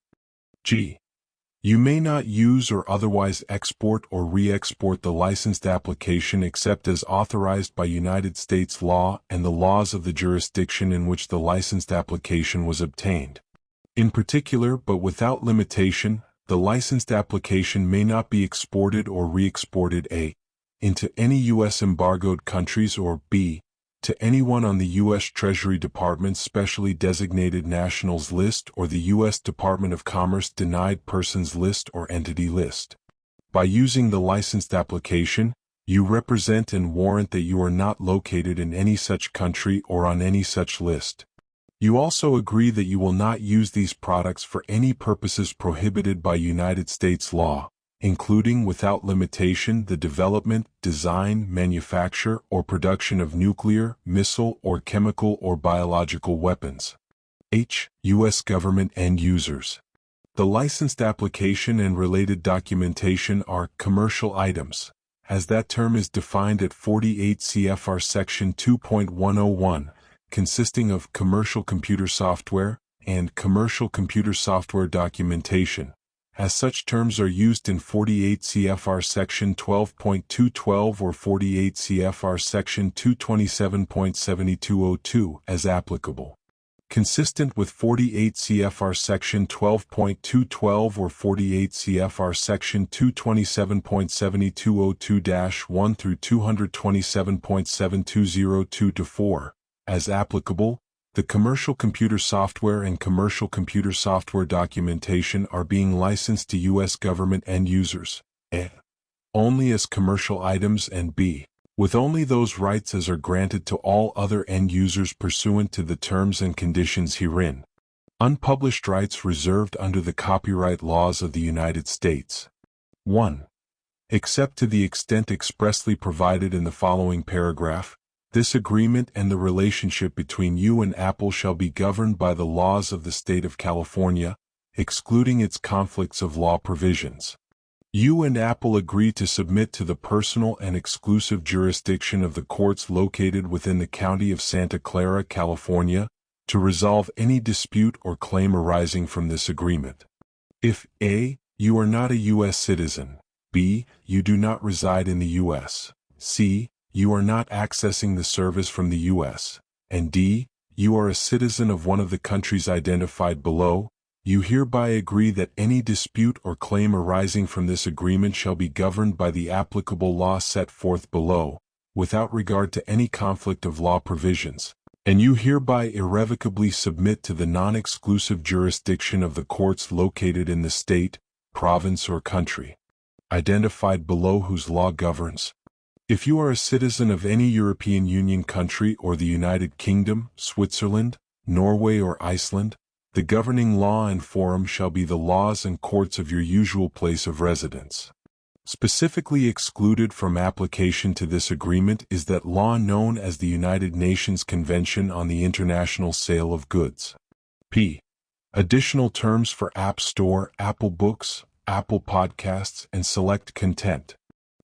You may not use or otherwise export or re-export the licensed application except as authorized by United States law and the laws of the jurisdiction in which the licensed application was obtained. In particular, but without limitation, the licensed application may not be exported or re-exported a. into any U.S. embargoed countries or b. to anyone on the U.S. Treasury Department's specially designated nationals list or the U.S. Department of Commerce denied persons list or entity list. By using the licensed application, you represent and warrant that you are not located in any such country or on any such list. You also agree that you will not use these products for any purposes prohibited by United States law, including without limitation the development, design, manufacture, or production of nuclear, missile, or chemical or biological weapons. H. U.S. government end users. The licensed application and related documentation are commercial items, as that term is defined at 48 CFR Section 2.101, consisting of commercial computer software and commercial computer software documentation, as such terms are used in 48 CFR Section 12.212 or 48 CFR Section 227.7202 as applicable. Consistent with 48 CFR Section 12.212 or 48 CFR Section 227.7202-1 through 227.7202-4, as applicable, the commercial computer software and commercial computer software documentation are being licensed to U.S. government end users, a. only as commercial items, and b. with only those rights as are granted to all other end users pursuant to the terms and conditions herein. Unpublished rights reserved under the copyright laws of the United States. 1. Except to the extent expressly provided in the following paragraph, this agreement and the relationship between you and Apple shall be governed by the laws of the state of California, excluding its conflicts of law provisions. You and Apple agree to submit to the personal and exclusive jurisdiction of the courts located within the county of Santa Clara, California, to resolve any dispute or claim arising from this agreement. If a. you are not a U.S. citizen, b. you do not reside in the U.S., c. you are not accessing the service from the U.S., and d. you are a citizen of one of the countries identified below, you hereby agree that any dispute or claim arising from this agreement shall be governed by the applicable law set forth below, without regard to any conflict of law provisions, and you hereby irrevocably submit to the non-exclusive jurisdiction of the courts located in the state, province, or country identified below whose law governs. If you are a citizen of any European Union country or the United Kingdom, Switzerland, Norway, or Iceland, the governing law and forum shall be the laws and courts of your usual place of residence. Specifically excluded from application to this agreement is that law known as the United Nations Convention on the International Sale of Goods. P. Additional terms for App Store, Apple Books, Apple Podcasts, and select content.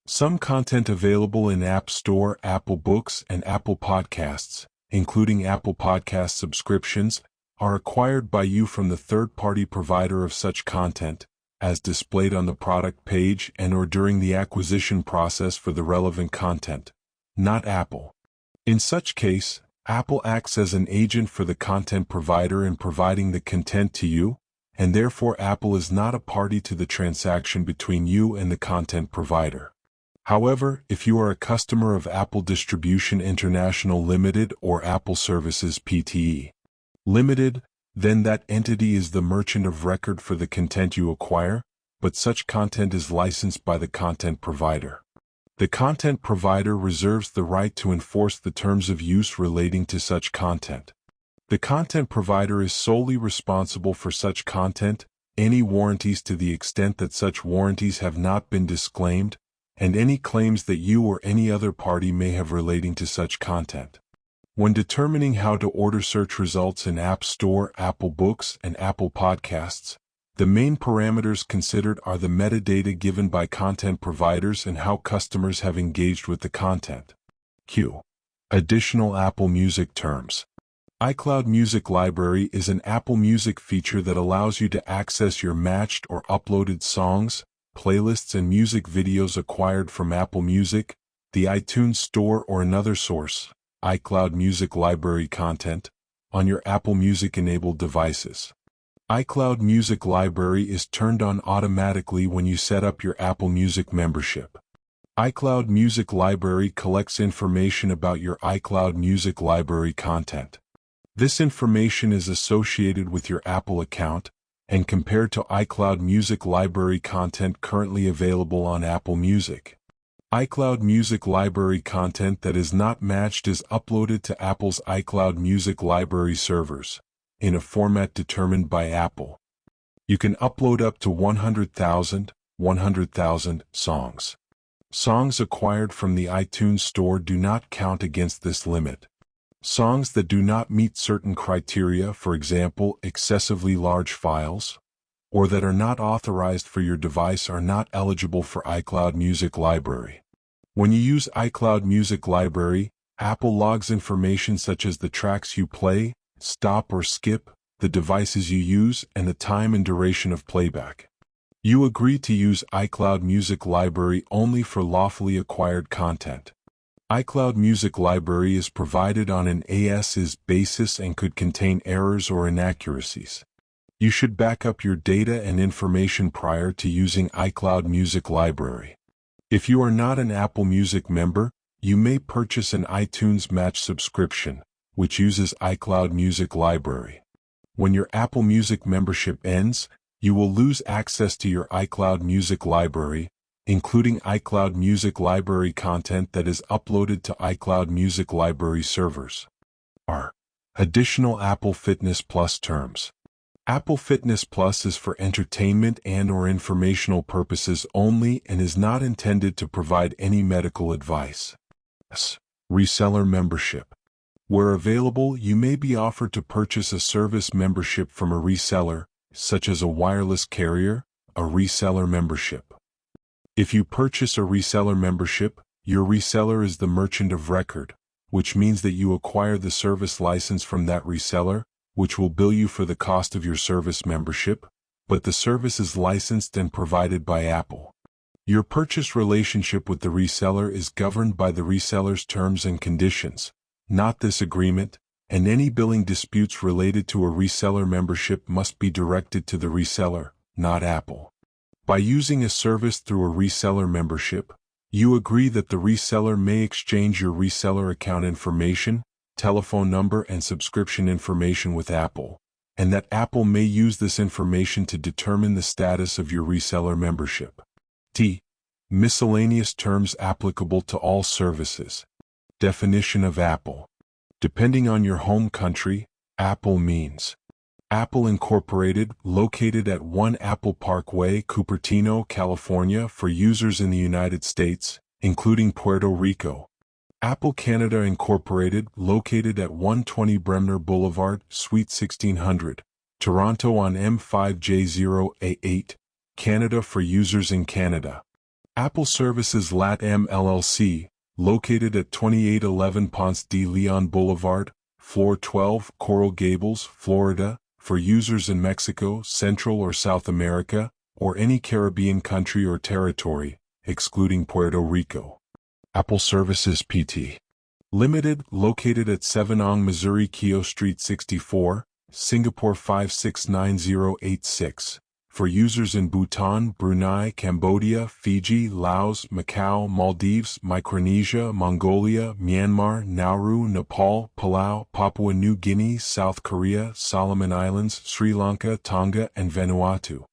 Some content available in App Store, Apple Books, and Apple Podcasts, including Apple Podcast subscriptions, are acquired by you from the third-party provider of such content, as displayed on the product page and or during the acquisition process for the relevant content, not Apple. In such case, Apple acts as an agent for the content provider in providing the content to you, and therefore Apple is not a party to the transaction between you and the content provider. However, if you are a customer of Apple Distribution International Limited or Apple Services Pte. Limited, then that entity is the merchant of record for the content you acquire, but such content is licensed by the content provider. The content provider reserves the right to enforce the terms of use relating to such content. The content provider is solely responsible for such content, any warranties to the extent that such warranties have not been disclaimed, and any claims that you or any other party may have relating to such content. When determining how to order search results in App Store, Apple Books, and Apple Podcasts, the main parameters considered are the metadata given by content providers and how customers have engaged with the content. Q. Additional Apple Music terms. iCloud Music Library is an Apple Music feature that allows you to access your matched or uploaded songs, playlists, and music videos acquired from Apple Music, the iTunes Store, or another source, iCloud Music Library content, on your Apple Music-enabled devices. iCloud Music Library is turned on automatically when you set up your Apple Music membership. iCloud Music Library collects information about your iCloud Music Library content. This information is associated with your Apple account, and compared to iCloud Music Library content currently available on Apple Music. iCloud Music Library content that is not matched is uploaded to Apple's iCloud Music Library servers, in a format determined by Apple. You can upload up to 100,000 songs. Songs acquired from the iTunes Store do not count against this limit. Songs that do not meet certain criteria, for example, excessively large files, or that are not authorized for your device are not eligible for iCloud Music Library. When you use iCloud Music Library, Apple logs information such as the tracks you play, stop or skip, the devices you use, and the time and duration of playback. You agree to use iCloud Music Library only for lawfully acquired content. iCloud Music Library is provided on an as-is basis and could contain errors or inaccuracies. You should back up your data and information prior to using iCloud Music Library. If you are not an Apple Music member, you may purchase an iTunes Match subscription, which uses iCloud Music Library. When your Apple Music membership ends, you will lose access to your iCloud Music Library, including iCloud Music Library content that is uploaded to iCloud Music Library servers. Additional Apple Fitness Plus terms. Apple Fitness Plus is for entertainment and/or informational purposes only and is not intended to provide any medical advice. Reseller membership. Where available, you may be offered to purchase a service membership from a reseller, such as a wireless carrier, a reseller membership. If you purchase a reseller membership, your reseller is the merchant of record, which means that you acquire the service license from that reseller, which will bill you for the cost of your service membership, but the service is licensed and provided by Apple. Your purchase relationship with the reseller is governed by the reseller's terms and conditions, not this agreement, and any billing disputes related to a reseller membership must be directed to the reseller, not Apple. By using a service through a reseller membership, you agree that the reseller may exchange your reseller account information, telephone number and subscription information with Apple, and that Apple may use this information to determine the status of your reseller membership. Miscellaneous terms applicable to all services. Definition of Apple. Depending on your home country, Apple means Apple Incorporated, located at 1 Apple Parkway, Cupertino, California, for users in the United States, including Puerto Rico. Apple Canada Incorporated, located at 120 Bremner Boulevard, Suite 1600, Toronto on M5J0A8, Canada, for users in Canada. Apple Services LATAM LLC, located at 2811 Ponce de Leon Boulevard, Floor 12, Coral Gables, Florida, for users in Mexico, Central or South America, or any Caribbean country or territory, excluding Puerto Rico. Apple Services Pte. Limited, located at 7 Ong, Missouri, Keough Street 64, Singapore 569086, for users in Bhutan, Brunei, Cambodia, Fiji, Laos, Macau, Maldives, Micronesia, Mongolia, Myanmar, Nauru, Nepal, Palau, Papua New Guinea, South Korea, Solomon Islands, Sri Lanka, Tonga, and Vanuatu.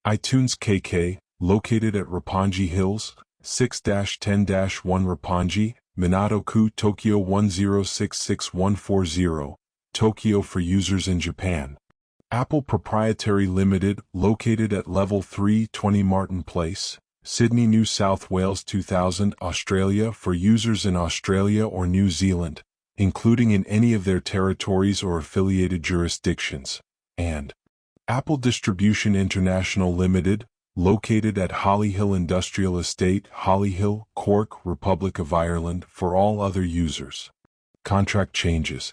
iTunes KK, located at Roppongi Hills, 6-10-1 Roppongi, Minato-ku, Tokyo 1066140, Tokyo, for users in Japan. Apple Proprietary Limited, located at Level 3, 20 Martin Place, Sydney, New South Wales 2000, Australia, for users in Australia or New Zealand, including in any of their territories or affiliated jurisdictions. And Apple Distribution International Limited, located at Hollyhill Industrial Estate, Hollyhill, Cork, Republic of Ireland, for all other users. Contract changes.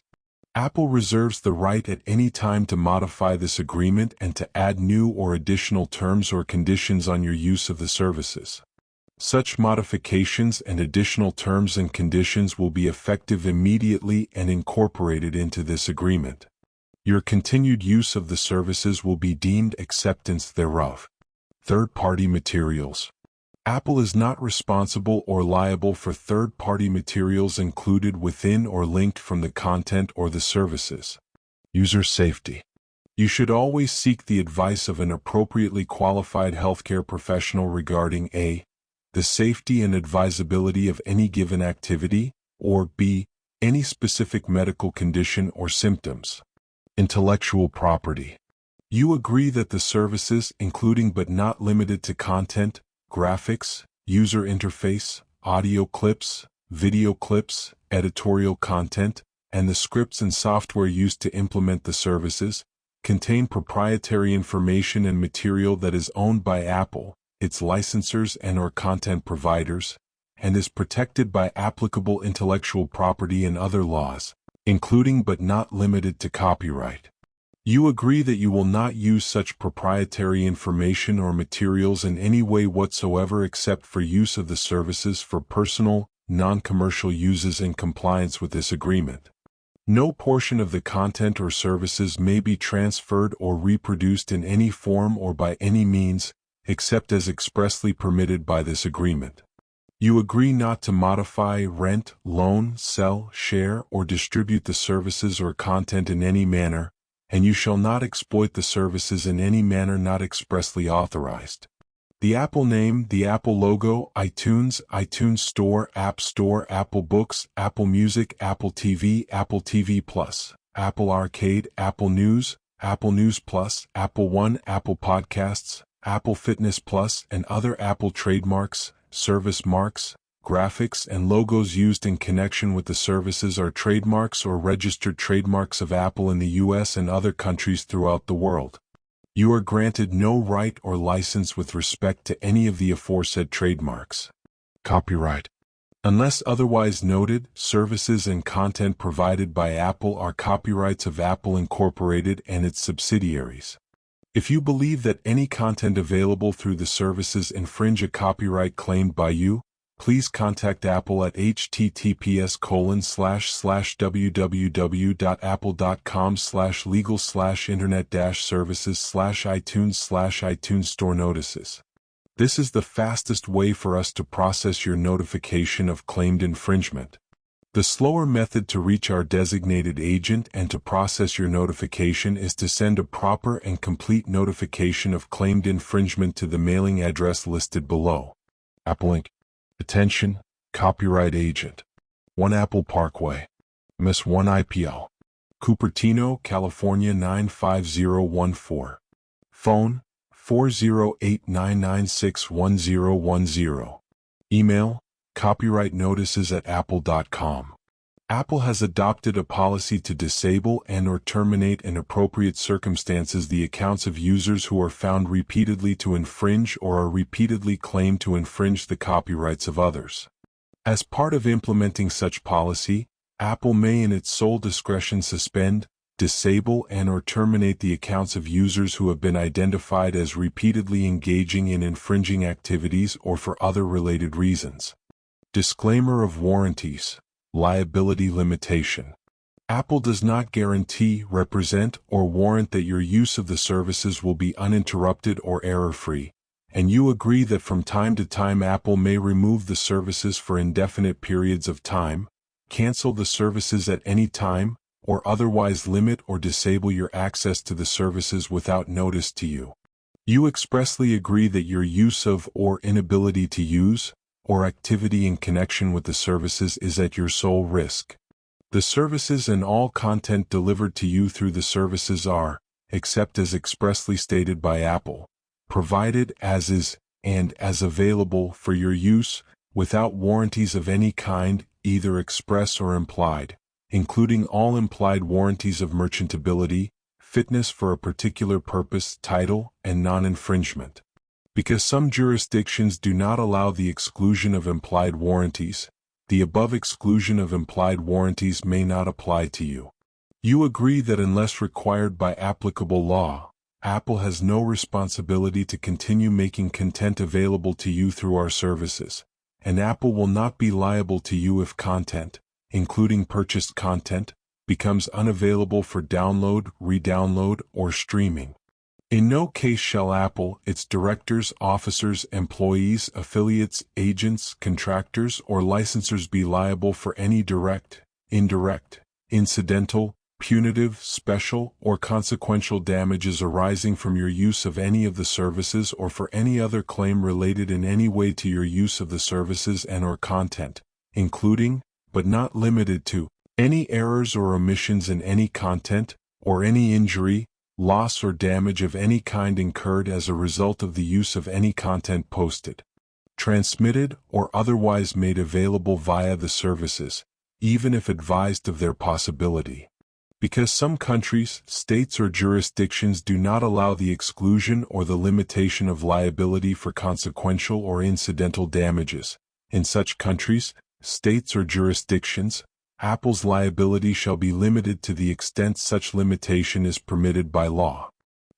Apple reserves the right at any time to modify this agreement and to add new or additional terms or conditions on your use of the services. Such modifications and additional terms and conditions will be effective immediately and incorporated into this agreement. Your continued use of the services will be deemed acceptance thereof. Third-party materials. Apple is not responsible or liable for third-party materials included within or linked from the content or the services. User safety. You should always seek the advice of an appropriately qualified healthcare professional regarding A, the safety and advisability of any given activity, or B, any specific medical condition or symptoms. Intellectual property. You agree that the services, including but not limited to content, graphics, user interface, audio clips, video clips, editorial content, and the scripts and software used to implement the services, contain proprietary information and material that is owned by Apple, its licensors and/or content providers, and is protected by applicable intellectual property and other laws, including but not limited to copyright. You agree that you will not use such proprietary information or materials in any way whatsoever except for use of the services for personal, non-commercial uses in compliance with this agreement. No portion of the content or services may be transferred or reproduced in any form or by any means, except as expressly permitted by this agreement. You agree not to modify, rent, loan, sell, share, or distribute the services or content in any manner, and you shall not exploit the services in any manner not expressly authorized. The Apple name, the Apple logo, iTunes, iTunes Store, App Store, Apple Books, Apple Music, Apple TV Plus, Apple Arcade, Apple News Plus, Apple One, Apple Podcasts, Apple Fitness Plus, and other Apple trademarks, service marks, graphics, and logos used in connection with the services are trademarks or registered trademarks of Apple in the U.S. and other countries throughout the world. You are granted no right or license with respect to any of the aforesaid trademarks. Copyright. Unless otherwise noted, services and content provided by Apple are copyrights of Apple Incorporated and its subsidiaries. If you believe that any content available through the services infringe a copyright claimed by you, please contact Apple at https://www.apple.com/legal/internet-services/iTunes Store notices. This is the fastest way for us to process your notification of claimed infringement. The slower method to reach our designated agent and to process your notification is to send a proper and complete notification of claimed infringement to the mailing address listed below. Apple Inc. Attention, Copyright Agent. 1 Apple Parkway, Miss 1 IPL, Cupertino, California 95014. Phone, 408-996-1010. Email, copyrightnotices@apple.com. Apple has adopted a policy to disable and/or terminate in appropriate circumstances the accounts of users who are found repeatedly to infringe or are repeatedly claimed to infringe the copyrights of others. As part of implementing such policy, Apple may in its sole discretion suspend, disable and/or terminate the accounts of users who have been identified as repeatedly engaging in infringing activities or for other related reasons. Disclaimer of warranties. Liability limitation. Apple does not guarantee, represent, or warrant that your use of the services will be uninterrupted or error-free, and you agree that from time to time Apple may remove the services for indefinite periods of time, cancel the services at any time, or otherwise limit or disable your access to the services without notice to you. You expressly agree that your use of or inability to use, or activity in connection with the services is at your sole risk. The services and all content delivered to you through the services are, except as expressly stated by Apple, provided as is, and as available for your use, without warranties of any kind, either express or implied, including all implied warranties of merchantability, fitness for a particular purpose, title, and non-infringement. Because some jurisdictions do not allow the exclusion of implied warranties, the above exclusion of implied warranties may not apply to you. You agree that unless required by applicable law, Apple has no responsibility to continue making content available to you through our services, and Apple will not be liable to you if content, including purchased content, becomes unavailable for download, re-download, or streaming. In no case shall Apple, its directors, officers, employees, affiliates, agents, contractors, or licensors be liable for any direct, indirect, incidental, punitive, special, or consequential damages arising from your use of any of the services or for any other claim related in any way to your use of the services and/or content, including, but not limited to, any errors or omissions in any content, or any injury, loss or damage of any kind incurred as a result of the use of any content posted, transmitted, or otherwise made available via the services, even if advised of their possibility. Because some countries, states, or jurisdictions do not allow the exclusion or the limitation of liability for consequential or incidental damages, in such countries, states, or jurisdictions, Apple's liability shall be limited to the extent such limitation is permitted by law.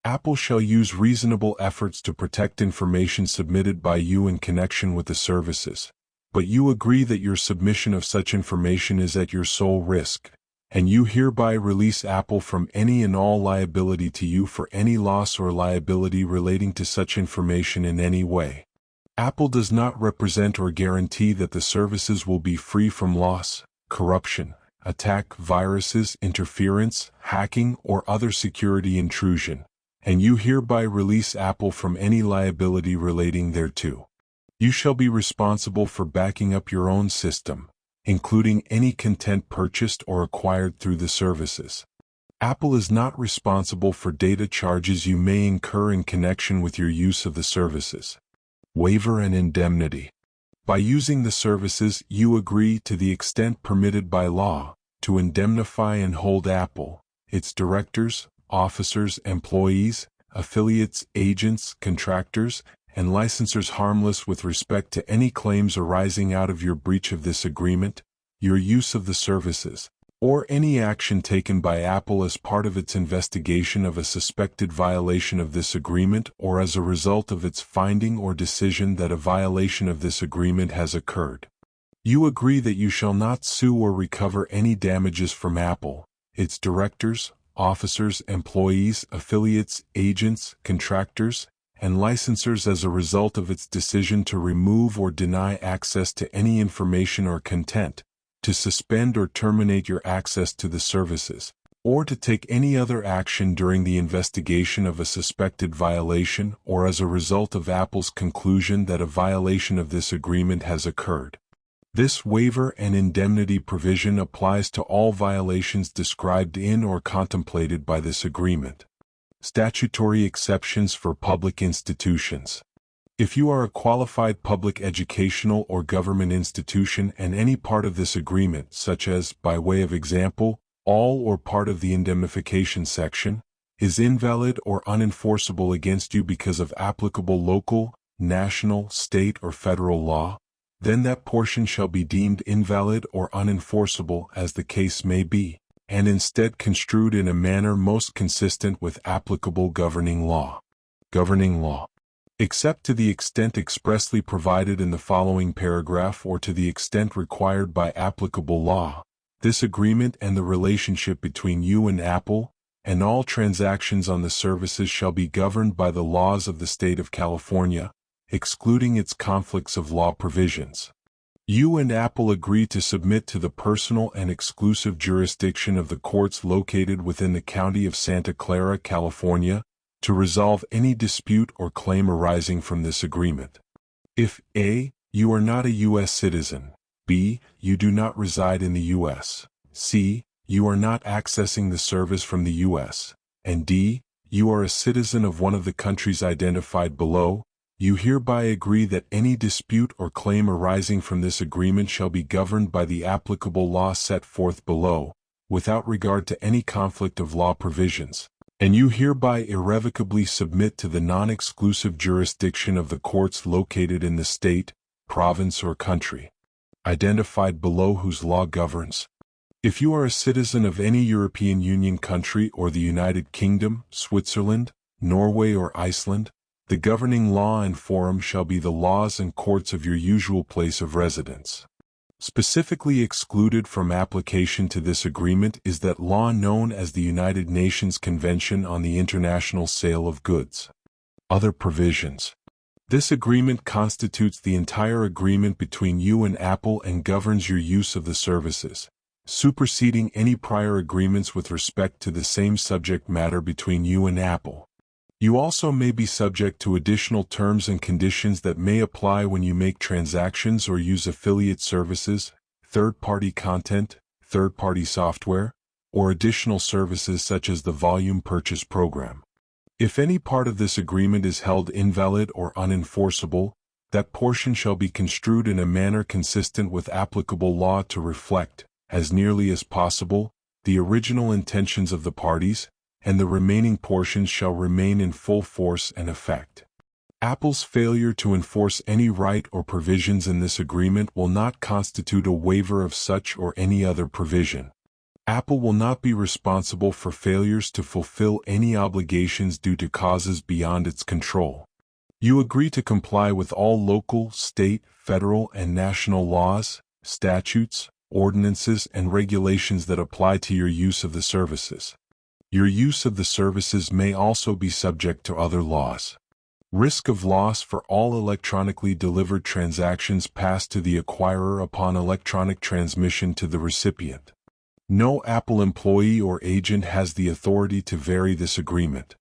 Apple shall use reasonable efforts to protect information submitted by you in connection with the services, but you agree that your submission of such information is at your sole risk, and you hereby release Apple from any and all liability to you for any loss or liability relating to such information in any way. Apple does not represent or guarantee that the services will be free from loss, corruption, attack, viruses, interference, hacking, or other security intrusion, and you hereby release Apple from any liability relating thereto. You shall be responsible for backing up your own system, including any content purchased or acquired through the services. Apple is not responsible for data charges you may incur in connection with your use of the services. Waiver and indemnity. By using the services, you agree, to the extent permitted by law, to indemnify and hold Apple, its directors, officers, employees, affiliates, agents, contractors, and licensors harmless with respect to any claims arising out of your breach of this agreement, your use of the services, or any action taken by Apple as part of its investigation of a suspected violation of this agreement or as a result of its finding or decision that a violation of this agreement has occurred. You agree that you shall not sue or recover any damages from Apple, its directors, officers, employees, affiliates, agents, contractors, and licensors as a result of its decision to remove or deny access to any information or content, to suspend or terminate your access to the services, or to take any other action during the investigation of a suspected violation or as a result of Apple's conclusion that a violation of this agreement has occurred. This waiver and indemnity provision applies to all violations described in or contemplated by this agreement. Statutory exceptions for public institutions. If you are a qualified public educational or government institution and any part of this agreement, such as, by way of example, all or part of the indemnification section, is invalid or unenforceable against you because of applicable local, national, state, or federal law, then that portion shall be deemed invalid or unenforceable as the case may be, and instead construed in a manner most consistent with applicable governing law. Governing law. Except to the extent expressly provided in the following paragraph or to the extent required by applicable law, this agreement and the relationship between you and Apple, and all transactions on the services shall be governed by the laws of the state of California, excluding its conflicts of law provisions. You and Apple agree to submit to the personal and exclusive jurisdiction of the courts located within the county of Santa Clara, California, to resolve any dispute or claim arising from this agreement. If A. You are not a U.S. citizen, B. You do not reside in the U.S., C. You are not accessing the service from the U.S., and D. You are a citizen of one of the countries identified below, you hereby agree that any dispute or claim arising from this agreement shall be governed by the applicable law set forth below, without regard to any conflict of law provisions, and you hereby irrevocably submit to the non-exclusive jurisdiction of the courts located in the state, province, or country identified below whose law governs. If you are a citizen of any European Union country or the United Kingdom, Switzerland, Norway, or Iceland, the governing law and forum shall be the laws and courts of your usual place of residence. Specifically excluded from application to this agreement is that law known as the United Nations Convention on the International Sale of Goods. Other provisions. This agreement constitutes the entire agreement between you and Apple and governs your use of the services, superseding any prior agreements with respect to the same subject matter between you and Apple. You also may be subject to additional terms and conditions that may apply when you make transactions or use affiliate services, third-party content, third-party software, or additional services such as the volume purchase program. If any part of this agreement is held invalid or unenforceable, that portion shall be construed in a manner consistent with applicable law to reflect, as nearly as possible, the original intentions of the parties, and the remaining portions shall remain in full force and effect. Apple's failure to enforce any right or provisions in this agreement will not constitute a waiver of such or any other provision. Apple will not be responsible for failures to fulfill any obligations due to causes beyond its control. You agree to comply with all local, state, federal, and national laws, statutes, ordinances, and regulations that apply to your use of the services. Your use of the services may also be subject to other laws. Risk of loss for all electronically delivered transactions passed to the acquirer upon electronic transmission to the recipient. No Apple employee or agent has the authority to vary this agreement.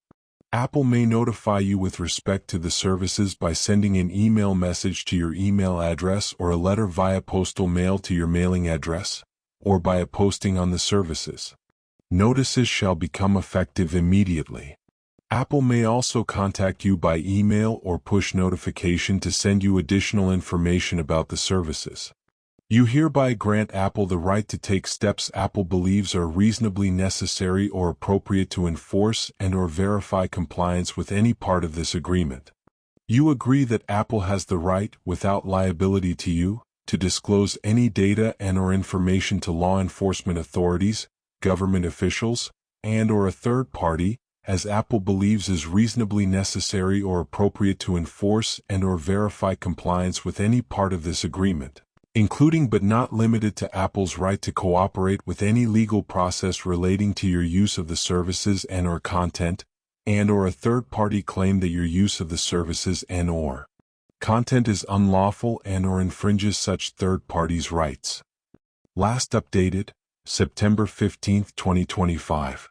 Apple may notify you with respect to the services by sending an email message to your email address or a letter via postal mail to your mailing address, or by a posting on the services. Notices shall become effective immediately. Apple may also contact you by email or push notification to send you additional information about the services. You hereby grant Apple the right to take steps Apple believes are reasonably necessary or appropriate to enforce and/or verify compliance with any part of this agreement. You agree that Apple has the right, without liability to you, to disclose any data and/or information to law enforcement authorities, government officials, and/or a third party, as Apple believes is reasonably necessary or appropriate to enforce and/or verify compliance with any part of this agreement, including but not limited to Apple's right to cooperate with any legal process relating to your use of the services and/or content, and/or a third-party claim that your use of the services and/or content is unlawful and/or infringes such third parties' rights. Last updated September 15, 2025.